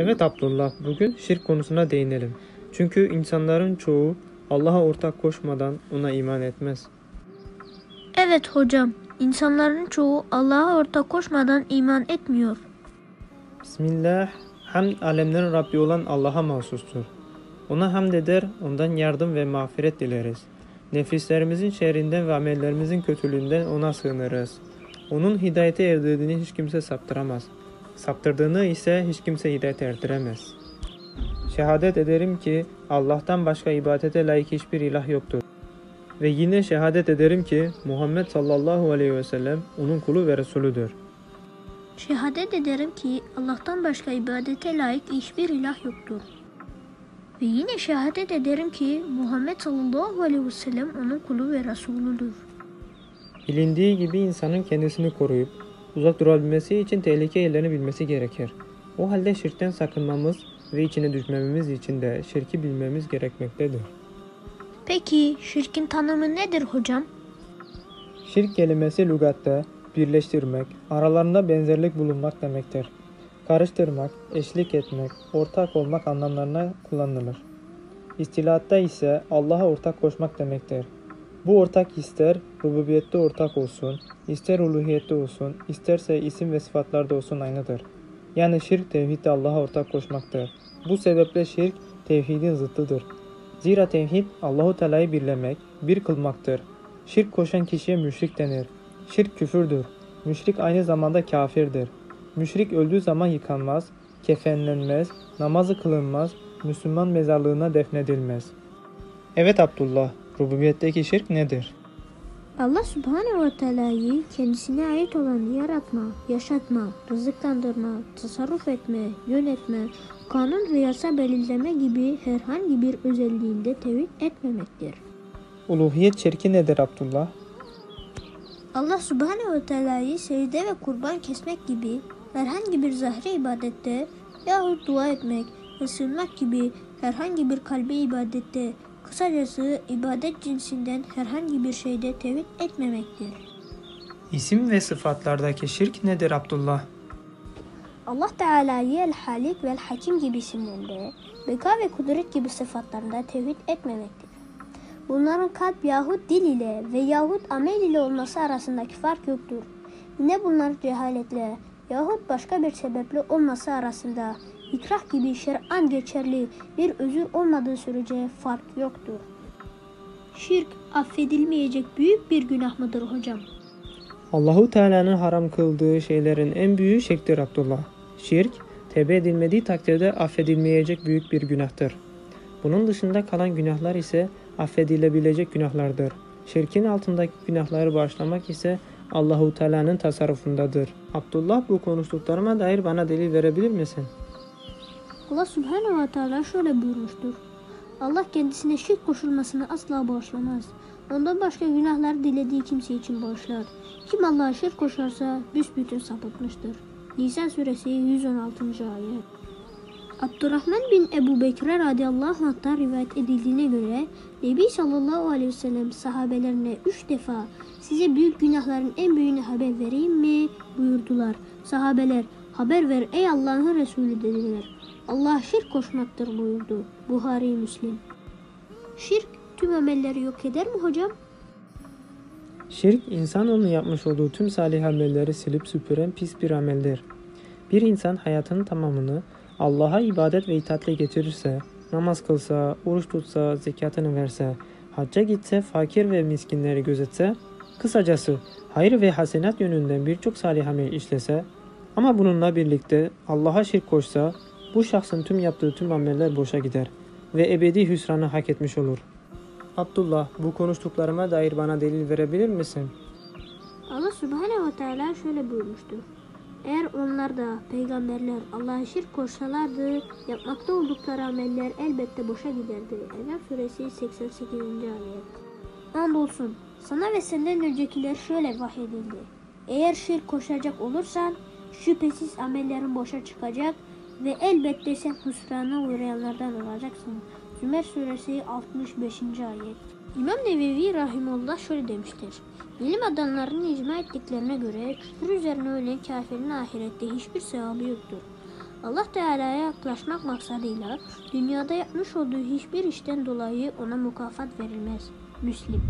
Evet Abdullah, bugün şirk konusuna değinelim. Çünkü insanların çoğu Allah'a ortak koşmadan ona iman etmez. Evet hocam, insanların çoğu Allah'a ortak koşmadan iman etmiyor. Bismillah, hamd alemlerin Rabbi olan Allah'a mahsustur. Ona hamd eder, ondan yardım ve mağfiret dileriz. Nefislerimizin şerrinden ve amellerimizin kötülüğünden ona sığınırız. Onun hidayete erdirdiğini hiç kimse saptıramaz. Saptırdığını ise hiç kimse hidayete erdiremez. Şehadet ederim ki Allah'tan başka ibadete layık hiçbir ilah yoktur. Ve yine şehadet ederim ki Muhammed sallallahu aleyhi ve sellem onun kulu ve Resulüdür. Şehadet ederim ki Allah'tan başka ibadete layık hiçbir ilah yoktur. Ve yine şehadet ederim ki Muhammed sallallahu aleyhi ve sellem onun kulu ve Resulüdür. Bilindiği gibi insanın kendisini koruyup uzak durabilmesi için tehlike yerlerini bilmesi gerekir. O halde şirkten sakınmamız ve içine düşmememiz için de şirki bilmemiz gerekmektedir. Peki şirkin tanımı nedir hocam? Şirk kelimesi lügatta birleştirmek, aralarında benzerlik bulunmak demektir. Karıştırmak, eşlik etmek, ortak olmak anlamlarına kullanılır. İstilahatta ise Allah'a ortak koşmak demektir. Bu ortak ister rububiyette ortak olsun, ister uluhiyette olsun, isterse isim ve sıfatlarda olsun aynıdır. Yani şirk tevhidde Allah'a ortak koşmaktır. Bu sebeple şirk tevhidin zıttıdır. Zira tevhid Allahu Teala'yı birlemek, bir kılmaktır. Şirk koşan kişiye müşrik denir. Şirk küfürdür. Müşrik aynı zamanda kafirdir. Müşrik öldüğü zaman yıkanmaz, kefenlenmez, namazı kılınmaz, Müslüman mezarlığına defnedilmez. Evet Abdullah, rububiyetteki şirk nedir? Allah Subhanahu ve Teala'yı kendisine ait olanı yaratma, yaşatma, rızıklandırma, tasarruf etme, yönetme, kanun ve yasa belirleme gibi herhangi bir özelliğinde tevhid etmemektir. Uluhiyet şirki nedir Abdullah? Allah Subhanahu ve Teala'yı secde ve kurban kesmek gibi herhangi bir zahri ibadette yahut dua etmek ve sığınmak gibi herhangi bir kalbi ibadette, kısacası ibadet cinsinden herhangi bir şeyde tevhid etmemektir. İsim ve sıfatlardaki şirk nedir Abdullah? Allah Teala'yı El-Halik ve El-Hakim gibi isimlerinde, beka ve kudret gibi sıfatlarında tevhid etmemektir. Bunların kalp yahut dil ile ve yahut amel ile olması arasındaki fark yoktur. Yine bunlar cehaletle yahut başka bir sebeple olması arasında ikrah gibi şer'an geçerli bir özür olmadığı sürece fark yoktur. Şirk affedilmeyecek büyük bir günah mıdır hocam? Allahu Teala'nın haram kıldığı şeylerin en büyüğü şirktir Abdullah. Şirk, tevbe edilmediği takdirde affedilmeyecek büyük bir günahtır. Bunun dışında kalan günahlar ise affedilebilecek günahlardır. Şirkin altındaki günahları bağışlamak ise Allahu Teala'nın tasarrufundadır. Abdullah, bu konuştuklarıma dair bana delil verebilir misin? Allah Subhanahu ve Teala şöyle buyurmuştur. Allah kendisine şirk koşulmasını asla bağışlamaz. Ondan başka günahları dilediği kimse için bağışlar. Kim Allah'a şirk koşarsa büsbütün sapıtmıştır. Nisa suresi 116. ayet. Abdurrahman bin Ebu Bekir'e radıyallahu anh'tan rivayet edildiğine göre Nebi sallallahu aleyhi ve sellem sahabelerine 3 defa size büyük günahların en büyüğünü haber vereyim mi buyurdular. Sahabeler haber ver ey Allah'ın Resulü dediler. Allah şirk koşmaktır buyurdu. Buhari Müslim. Şirk tüm amelleri yok eder mi hocam? Şirk, insanoğlunun yapmış olduğu tüm salih amelleri silip süpüren pis bir ameldir. Bir insan hayatının tamamını Allah'a ibadet ve itaatle geçirirse, namaz kılsa, oruç tutsa, zekatını verse, hacca gitse, fakir ve miskinleri gözetse, kısacası hayır ve hasenat yönünden birçok salih amel işlese, ama bununla birlikte Allah'a şirk koşsa, bu şahsın tüm yaptığı tüm ameller boşa gider ve ebedi hüsranı hak etmiş olur. Abdullah, bu konuştuklarıma dair bana delil verebilir misin? Allah Subhanahu ve Teala şöyle buyurmuştur. Eğer onlar da peygamberler Allah'a şirk koşsalardı yapmakta oldukları ameller elbette boşa giderdi. En'am suresi 88. ayet. Andolsun sana ve senden öncekiler şöyle vahyedildi. Eğer şirk koşacak olursan şüphesiz amellerin boşa çıkacak ve elbette sen hüsrana uğrayanlardan olacaksın. Zümer suresi 65. ayet. İmam Nevevi rahimullah şöyle demiştir. Bilim adamlarının icma ettiklerine göre küfür üzerine ölen kafirin ahirette hiçbir sevabı yoktur. Allah Teala'ya yaklaşmak maksadıyla dünyada yapmış olduğu hiçbir işten dolayı ona mükafat verilmez. Müslim.